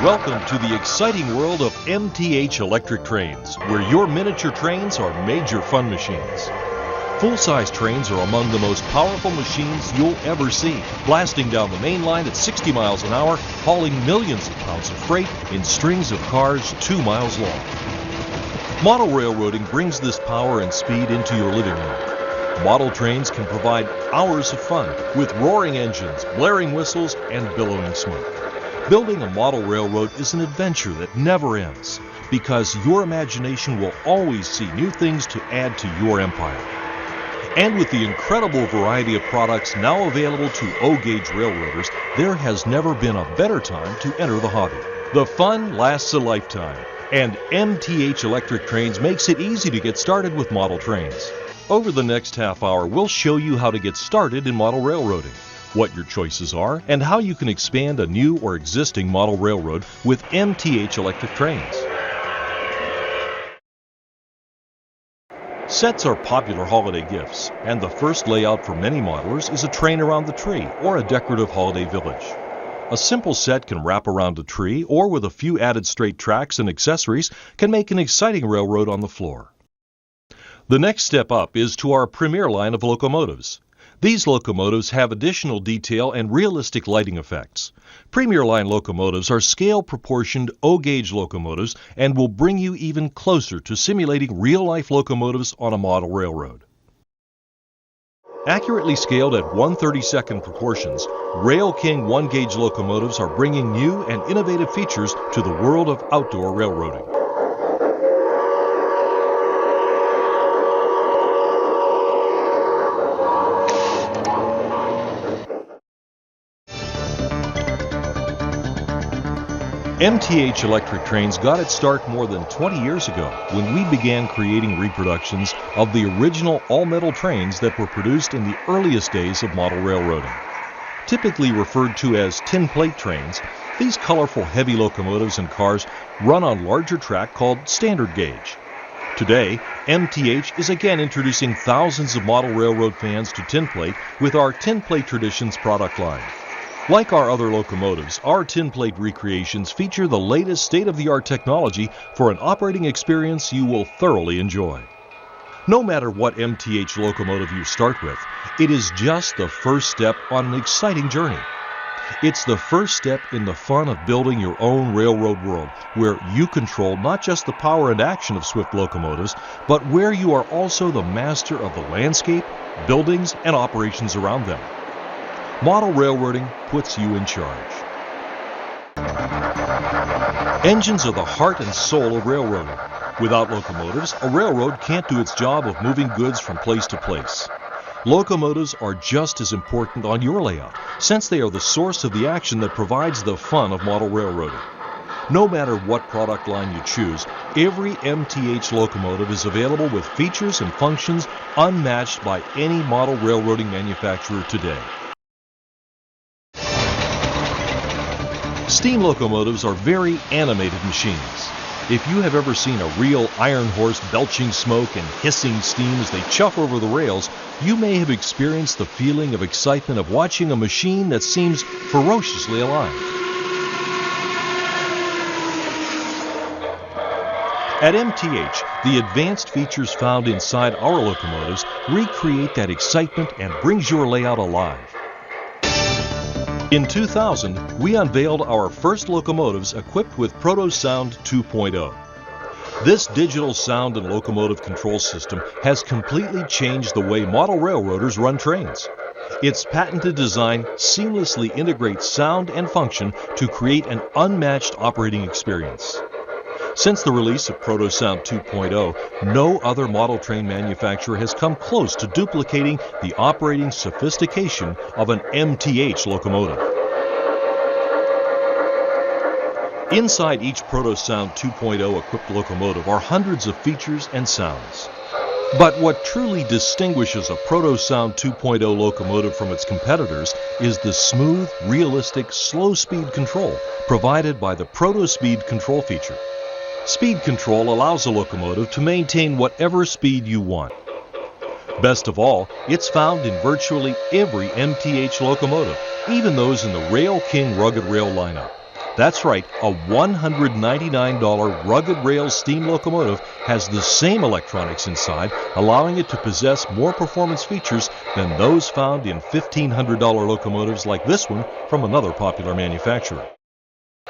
Welcome to the exciting world of MTH electric trains, where your miniature trains are major fun machines. Full-size trains are among the most powerful machines you'll ever see, blasting down the main line at 60 miles an hour, hauling millions of pounds of freight in strings of cars 2 miles long. Model railroading brings this power and speed into your living room. Model trains can provide hours of fun with roaring engines, blaring whistles, and billowing smoke. Building a model railroad is an adventure that never ends, because your imagination will always see new things to add to your empire. And with the incredible variety of products now available to O-gauge railroaders, there has never been a better time to enter the hobby. The fun lasts a lifetime, and MTH Electric Trains makes it easy to get started with model trains. Over the next half hour, we'll show you how to get started in model railroading, what your choices are, and how you can expand a new or existing model railroad with MTH Electric Trains. Sets are popular holiday gifts, and the first layout for many modelers is a train around the tree or a decorative holiday village. A simple set can wrap around a tree, or with a few added straight tracks and accessories can make an exciting railroad on the floor. The next step up is to our premier line of locomotives. These locomotives have additional detail and realistic lighting effects. Premier line locomotives are scale-proportioned O-gauge locomotives and will bring you even closer to simulating real-life locomotives on a model railroad. Accurately scaled at 1/32nd proportions, Rail King 1-gauge locomotives are bringing new and innovative features to the world of outdoor railroading. MTH Electric Trains got its start more than 20 years ago when we began creating reproductions of the original all-metal trains that were produced in the earliest days of model railroading. Typically referred to as tin plate trains, these colorful heavy locomotives and cars run on larger track called standard gauge. Today, MTH is again introducing thousands of model railroad fans to tin plate with our Tin Plate Traditions product line. Like our other locomotives, our tin plate recreations feature the latest state-of-the-art technology for an operating experience you will thoroughly enjoy. No matter what MTH locomotive you start with, it is just the first step on an exciting journey. It's the first step in the fun of building your own railroad world, where you control not just the power and action of swift locomotives, but where you are also the master of the landscape, buildings, and operations around them. Model railroading puts you in charge. Engines are the heart and soul of railroading. Without locomotives, a railroad can't do its job of moving goods from place to place. Locomotives are just as important on your layout, since they are the source of the action that provides the fun of model railroading. No matter what product line you choose, every MTH locomotive is available with features and functions unmatched by any model railroading manufacturer today. Steam locomotives are very animated machines. If you have ever seen a real iron horse belching smoke and hissing steam as they chuff over the rails, you may have experienced the feeling of excitement of watching a machine that seems ferociously alive. At MTH, the advanced features found inside our locomotives recreate that excitement and brings your layout alive. In 2000, we unveiled our first locomotives equipped with ProtoSound 2.0. This digital sound and locomotive control system has completely changed the way model railroaders run trains. Its patented design seamlessly integrates sound and function to create an unmatched operating experience. Since the release of ProtoSound 2.0, no other model train manufacturer has come close to duplicating the operating sophistication of an MTH locomotive. Inside each ProtoSound 2.0 equipped locomotive are hundreds of features and sounds. But what truly distinguishes a ProtoSound 2.0 locomotive from its competitors is the smooth, realistic, slow-speed control provided by the ProtoSpeed control feature. Speed control allows a locomotive to maintain whatever speed you want. Best of all, it's found in virtually every MTH locomotive, even those in the Rail King rugged rail lineup. That's right, a $199 rugged rail steam locomotive has the same electronics inside, allowing it to possess more performance features than those found in $1,500 locomotives like this one from another popular manufacturer.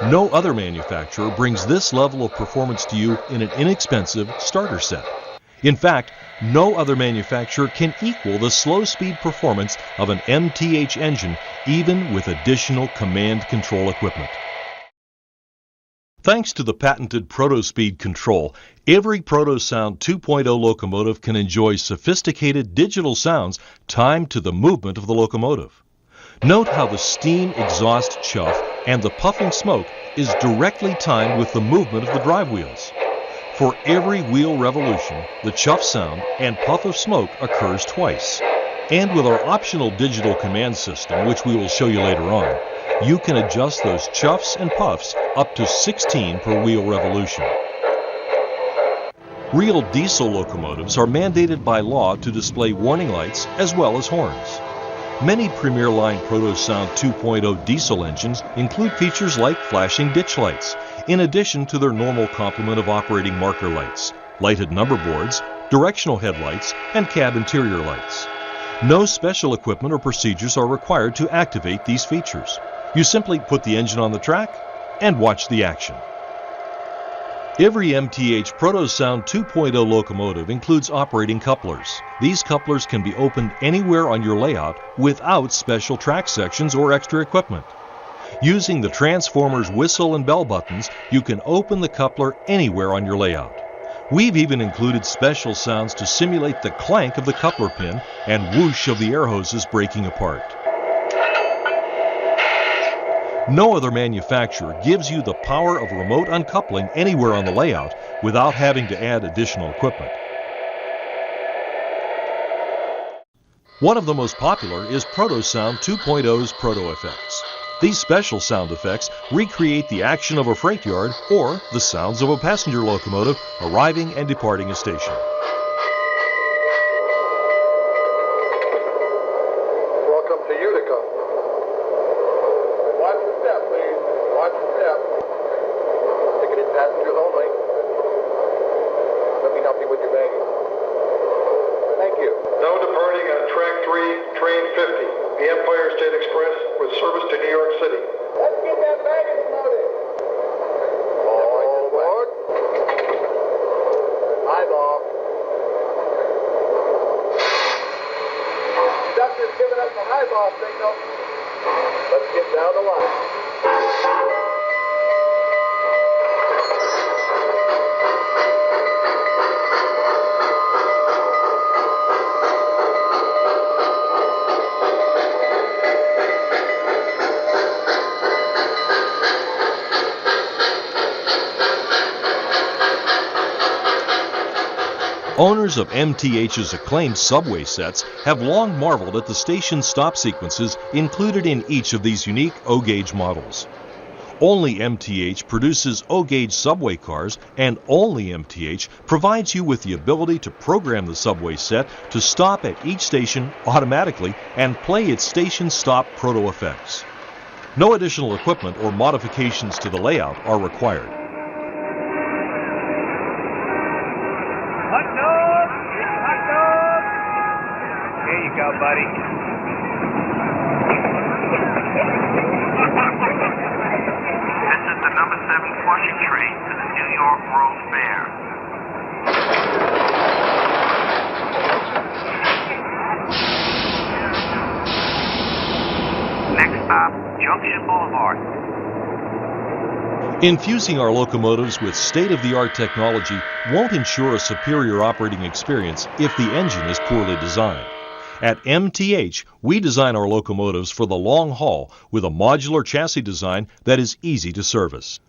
No other manufacturer brings this level of performance to you in an inexpensive starter set. In fact, no other manufacturer can equal the slow-speed performance of an MTH engine, even with additional command control equipment. Thanks to the patented ProtoSpeed control, every ProtoSound 2.0 locomotive can enjoy sophisticated digital sounds timed to the movement of the locomotive. Note how the steam exhaust chuff and the puffing smoke is directly timed with the movement of the drive wheels. For every wheel revolution, the chuff sound and puff of smoke occurs twice. And with our optional digital command system, which we will show you later on, you can adjust those chuffs and puffs up to 16 per wheel revolution. Real diesel locomotives are mandated by law to display warning lights as well as horns. Many Premier Line ProtoSound 2.0 diesel engines include features like flashing ditch lights, in addition to their normal complement of operating marker lights, lighted number boards, directional headlights, and cab interior lights. No special equipment or procedures are required to activate these features. You simply put the engine on the track and watch the action. Every MTH ProtoSound 2.0 locomotive includes operating couplers. These couplers can be opened anywhere on your layout without special track sections or extra equipment. Using the transformer's whistle and bell buttons, you can open the coupler anywhere on your layout. We've even included special sounds to simulate the clank of the coupler pin and whoosh of the air hoses breaking apart. No other manufacturer gives you the power of remote uncoupling anywhere on the layout without having to add additional equipment. One of the most popular is ProtoSound 2.0's Proto Effects. These special sound effects recreate the action of a freight yard or the sounds of a passenger locomotive arriving and departing a station. Welcome to Utica. Watch the step, please. Watch the step. Ticketed passengers only. Let me help you with your baggage. Thank you. No departing on track 3, train 50, the Empire State Express with service to New York City. Let's get that baggage loaded. All aboard. Eyeball. Conductor's giving us a highball signal. Let's get down the line. Owners of MTH's acclaimed subway sets have long marveled at the station stop sequences included in each of these unique O-gauge models. Only MTH produces O-gauge subway cars, and only MTH provides you with the ability to program the subway set to stop at each station automatically and play its station stop proto effects. No additional equipment or modifications to the layout are required. Here you go, buddy. This is the number 7 Flushing train to the New York World Fair. Next stop, Junction Boulevard. Infusing our locomotives with state-of-the-art technology won't ensure a superior operating experience if the engine is poorly designed. At MTH, we design our locomotives for the long haul with a modular chassis design that is easy to service.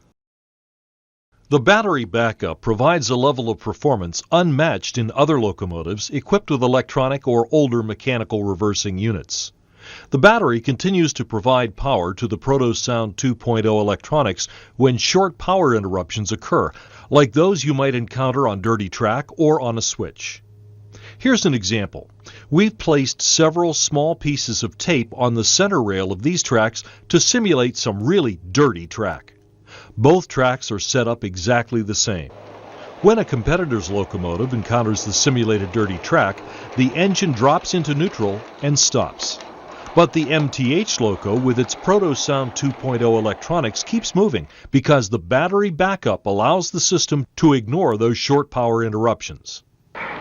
The battery backup provides a level of performance unmatched in other locomotives equipped with electronic or older mechanical reversing units. The battery continues to provide power to the ProtoSound 2.0 electronics when short power interruptions occur, like those you might encounter on dirty track or on a switch. Here's an example. We've placed several small pieces of tape on the center rail of these tracks to simulate some really dirty track. Both tracks are set up exactly the same. When a competitor's locomotive encounters the simulated dirty track, the engine drops into neutral and stops. But the MTH loco with its ProtoSound 2.0 electronics keeps moving because the battery backup allows the system to ignore those short power interruptions.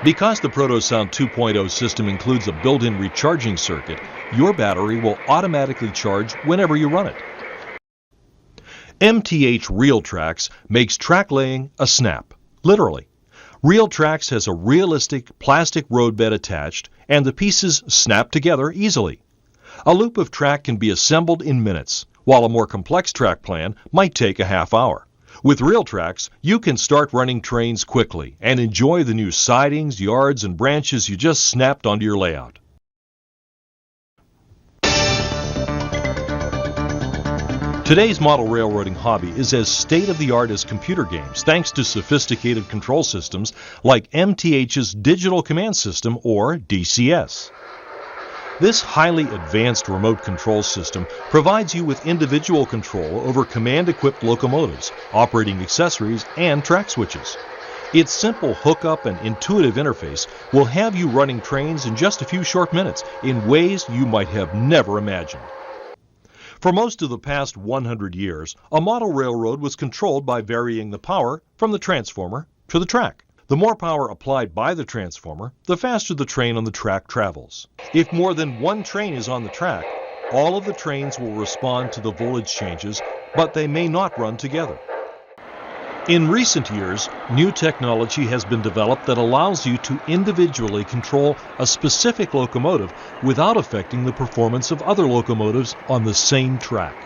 Because the ProtoSound 2.0 system includes a built-in recharging circuit, your battery will automatically charge whenever you run it. MTH Real Tracks makes track laying a snap. Literally. Real Tracks has a realistic plastic roadbed attached, and the pieces snap together easily. A loop of track can be assembled in minutes, while a more complex track plan might take a half hour. With Real Tracks, you can start running trains quickly and enjoy the new sidings, yards, and branches you just snapped onto your layout. Today's model railroading hobby is as state-of-the-art as computer games thanks to sophisticated control systems like MTH's Digital Command System, or DCS. This highly advanced remote control system provides you with individual control over command-equipped locomotives, operating accessories, and track switches. Its simple hookup and intuitive interface will have you running trains in just a few short minutes in ways you might have never imagined. For most of the past 100 years, a model railroad was controlled by varying the power from the transformer to the track. The more power applied by the transformer, the faster the train on the track travels. If more than one train is on the track, all of the trains will respond to the voltage changes, but they may not run together. In recent years, new technology has been developed that allows you to individually control a specific locomotive without affecting the performance of other locomotives on the same track.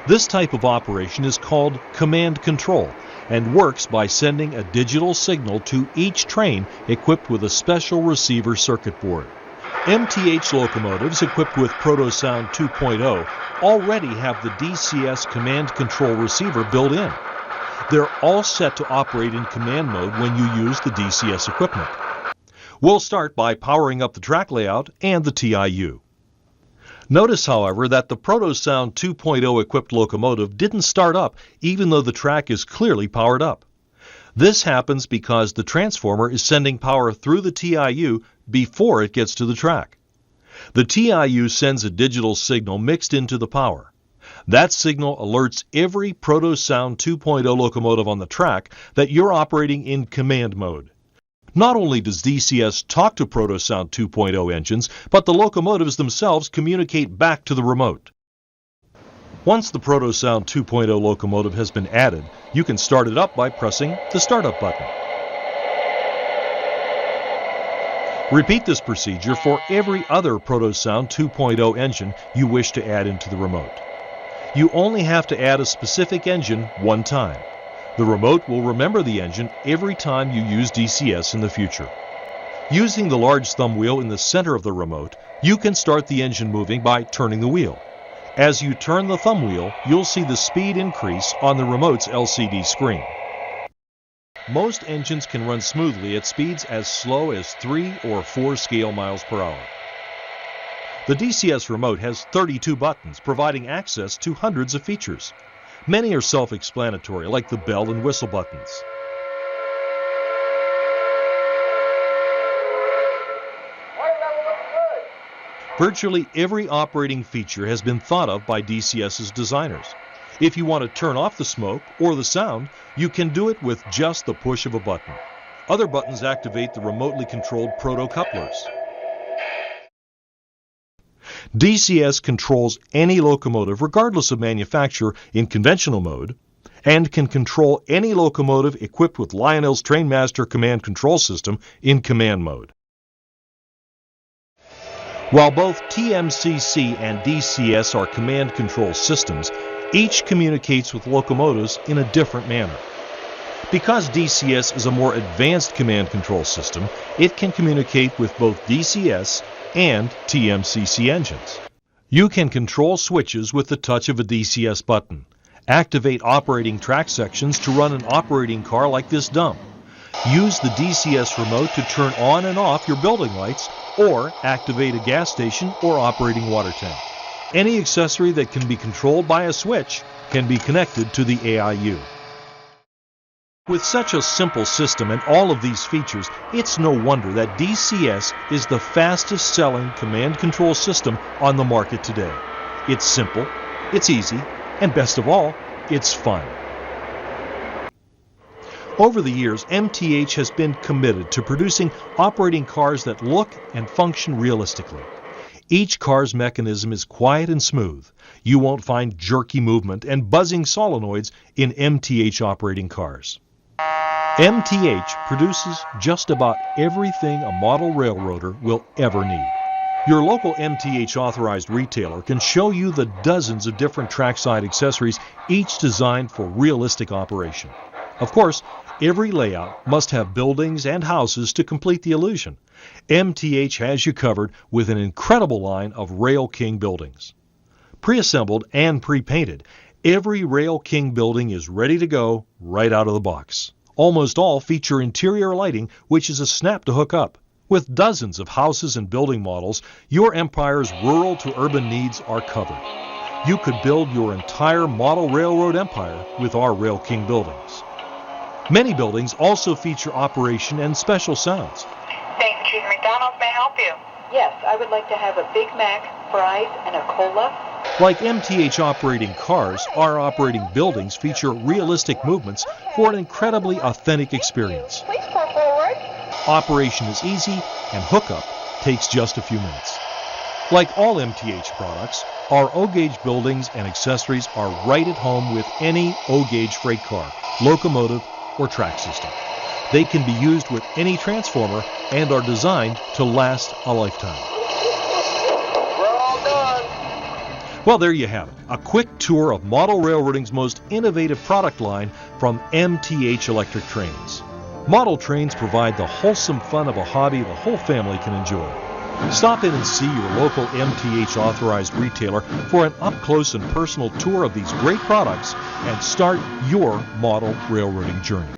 This type of operation is called command control and works by sending a digital signal to each train equipped with a special receiver circuit board. MTH locomotives equipped with ProtoSound 2.0 already have the DCS command control receiver built in. They're all set to operate in command mode when you use the DCS equipment. We'll start by powering up the track layout and the TIU. Notice, however, that the ProtoSound 2.0 equipped locomotive didn't start up even though the track is clearly powered up. This happens because the transformer is sending power through the TIU before it gets to the track. The TIU sends a digital signal mixed into the power. That signal alerts every ProtoSound 2.0 locomotive on the track that you're operating in command mode. Not only does DCS talk to ProtoSound 2.0 engines, but the locomotives themselves communicate back to the remote. Once the ProtoSound 2.0 locomotive has been added, you can start it up by pressing the Startup button. Repeat this procedure for every other ProtoSound 2.0 engine you wish to add into the remote. You only have to add a specific engine one time. The remote will remember the engine every time you use DCS in the future. Using the large thumb wheel in the center of the remote, you can start the engine moving by turning the wheel. As you turn the thumb wheel, you'll see the speed increase on the remote's LCD screen. Most engines can run smoothly at speeds as slow as 3 or 4 scale miles per hour. The DCS remote has 32 buttons, providing access to hundreds of features. Many are self-explanatory, like the bell and whistle buttons. Virtually every operating feature has been thought of by DCS's designers. If you want to turn off the smoke or the sound, you can do it with just the push of a button. Other buttons activate the remotely controlled proto-couplers. DCS controls any locomotive regardless of manufacturer in conventional mode and can control any locomotive equipped with Lionel's Trainmaster command control system in command mode. While both TMCC and DCS are command control systems, each communicates with locomotives in a different manner. Because DCS is a more advanced command control system, it can communicate with both DCS and TMCC engines. You can control switches with the touch of a DCS button, activate operating track sections to run an operating car like this dump, use the DCS remote to turn on and off your building lights, or activate a gas station or operating water tank. Any accessory that can be controlled by a switch can be connected to the AIU. With such a simple system and all of these features, it's no wonder that DCS is the fastest selling command control system on the market today. It's simple, it's easy, and best of all, it's fun. Over the years, MTH has been committed to producing operating cars that look and function realistically. Each car's mechanism is quiet and smooth. You won't find jerky movement and buzzing solenoids in MTH operating cars. MTH produces just about everything a model railroader will ever need. Your local MTH authorized retailer can show you the dozens of different trackside accessories, each designed for realistic operation. Of course, every layout must have buildings and houses to complete the illusion. MTH has you covered with an incredible line of Rail King buildings. Pre-assembled and pre-painted, every Rail King building is ready to go right out of the box. Almost all feature interior lighting, which is a snap to hook up. With dozens of houses and building models, your empire's rural to urban needs are covered. You could build your entire model railroad empire with our Rail King buildings. Many buildings also feature operation and special sounds. St. Jude McDonald's, may I help you? Yes, I would like to have a Big Mac, fries, and a cola. Like MTH operating cars, our operating buildings feature realistic movements for an incredibly authentic experience. Please pull forward. Operation is easy and hookup takes just a few minutes. Like all MTH products, our O-gauge buildings and accessories are right at home with any O-gauge freight car, locomotive, or track system. They can be used with any transformer and are designed to last a lifetime. We're all done. Well, there you have it. A quick tour of model railroading's most innovative product line from MTH Electric Trains. Model trains provide the wholesome fun of a hobby the whole family can enjoy. Stop in and see your local MTH authorized retailer for an up-close and personal tour of these great products and start your model railroading journey.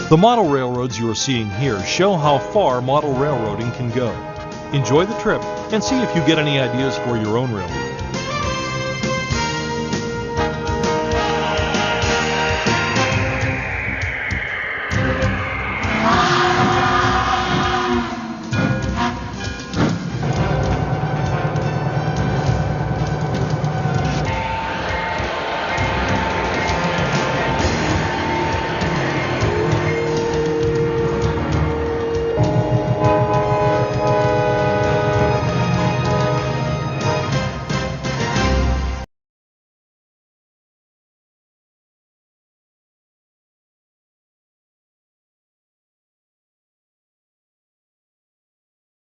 The model railroads you are seeing here show how far model railroading can go. Enjoy the trip and see if you get any ideas for your own railroad.